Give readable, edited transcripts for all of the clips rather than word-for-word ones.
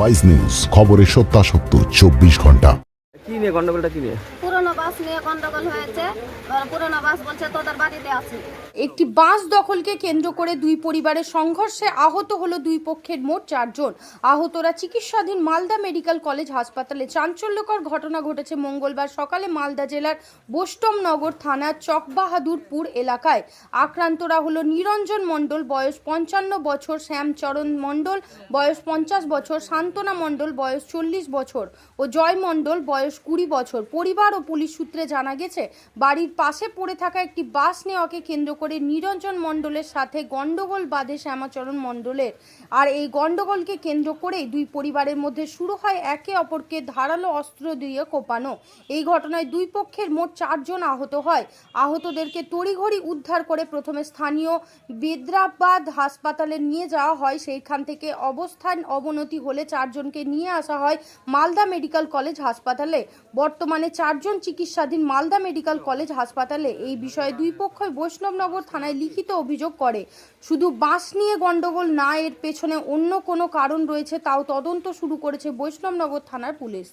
Wise news, খবরের সত্যাসত্য 24 ঘন্টা। কি নিয়ে গন্ডগোলটা কি নিয়ে? পুরনো বাস নিয়ে গন্ডগোল হয়েছে। পুরনো বাস বলছে তোদের বাড়িতে আছে। একটি বাস দখলকে কেন্দ্র করে দুই পরিবারের সংঘর্ষে আহত হলো দুই পক্ষের মোট 4 জন। আহতরা চিকিৎসাধীন মালদা মেডিকেল কলেজ হাসপাতালে। চাঞ্চল্যকর ঘটনা ঘটেছে মঙ্গলবার সকালে মালদা জেলার বৈষ্ণবনগর থানার চকবাহাদুরপুর এলাকায়। আক্রান্তরা হলো নিরঞ্জন মণ্ডল, বয়স 55 বছর, শ্যামচরণ মণ্ডল, বয়স 50 বছর, শান্তনা মণ্ডল, বয়স 40 বছর ও জয় মণ্ডল, বয়স 20 বছর। পরিবার ও পুলিশ সূত্রে জানা গেছে, বাড়ির পাশে পড়ে থাকা একটি বাস নেওয়াকে কেন্দ্র করে নিরঞ্জন মণ্ডলের সাথে গন্ডগোল বাঁধে শ্যামাচরণ মণ্ডলের। আর এই গন্ডগোলকে কেন্দ্র করেই দুই পরিবারের মধ্যে শুরু হয় একে অপরকে ধারালো অস্ত্র দিয়ে কোপানো। এই ঘটনায় দুই পক্ষের মোট 4 জন আহত হয়। আহতদেরকে তড়িঘড়ি উদ্ধার করে প্রথমে স্থানীয় বেদ্রাবাদ হাসপাতালে নিয়ে যাওয়া হয়। সেইখান থেকে অবস্থান অবনতি হলে 4 জনকে নিয়ে আসা হয় মালদা মেডিকেল কলেজ হাসপাতালে। বর্তমানে 4 জন চিকিৎসাধীন মালদা মেডিকেল কলেজ হাসপাতালে। এই বিষয়ে দুই পক্ষই বৈষ্ণবনগর থানায় লিখিত অভিযোগ করে। শুধু বাস নিয়ে গন্ডগোল না, এর পেছনে অন্য কোনো কারণ রয়েছে তাও তদন্ত শুরু করেছে বৈষ্ণবনগর থানার পুলিশ।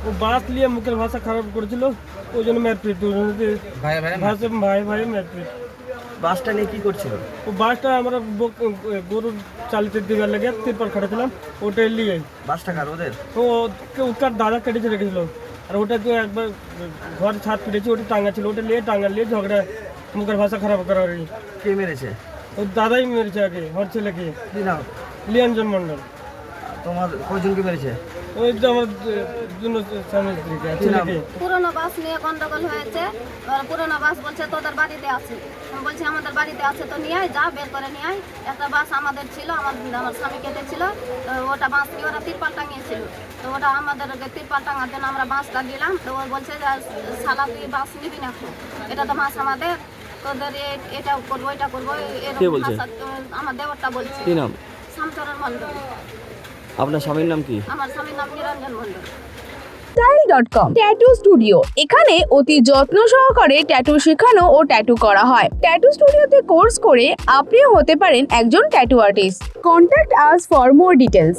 ও বাস নিয়ে মুখের ভাষা খারাপ করেছিল, ওই জন্য মারপিট, ভাই ভাই মারপিট। বাসটা নিয়ে কি করছিল? ও বাসটা আমরা গরুর চালিতে দিবার লেগে তিরপাল খাটাছিলাম, ওটা নিয়ে বাসটা কার ওদের? ও ওটার দাদা কেটেছে রেখেছিল, আর ওটা তো একবার ঘর ছাদ ফিরেছে, ওটা টাঙ্গা ছিল, ওটা নিয়ে টাঙ্গা নিয়ে ঝগড়া মুখের ভাষা খারাপ করা আর কি। কে মেরেছে? ওর দাদাই মেরেছে আগে, ওর ছেলেকে। কি নাম? লিয়াঞ্জন মণ্ডল। তোমার কয়জনকে মেরেছে? ওই তো আমার জন্য স্বামী স্ত্রীকে, ছেলেকে। পুরনো বাস নিয়ে গন্ডগোল হয়েছে। পুরনো বাস বলছে তোদের বাড়িতে আছে। আমি বলছি আমাদের বাড়িতে আছে তো নিয়ে আয়, যা বের করে নিয়ে আয়। একটা বাস আমাদের ছিল, আমার স্বামী কেটেছিল, তো ওটা বাস নিয়ে ওরা তিরপাল টাঙিয়েছিল। তো ওটা আমাদের তিরপাল টাঙার জন্য আমরা বাসটা দিলাম। তো ও বলছে যে শালা তুই বাস নিবি না, এটা তো বাস আমাদের, তোদের এটা করবো এটা করবো এরকম ভাষা আমার দেবরটা বলছে। কি নাম? শ্যামচরণ মণ্ডল। আপনার স্বামীর নাম কি? আমার স্বামীর নাম নিরঞ্জন মণ্ডল। style.com ট্যাটু স্টুডিও, এখানে অতি যত্ন সহকারে ট্যাটু শেখানো ও ট্যাটু করা হয়। ট্যাটু স্টুডিওতে কোর্স করে আপনিও হতে পারেন একজন tattoo artist. Contact us for more details.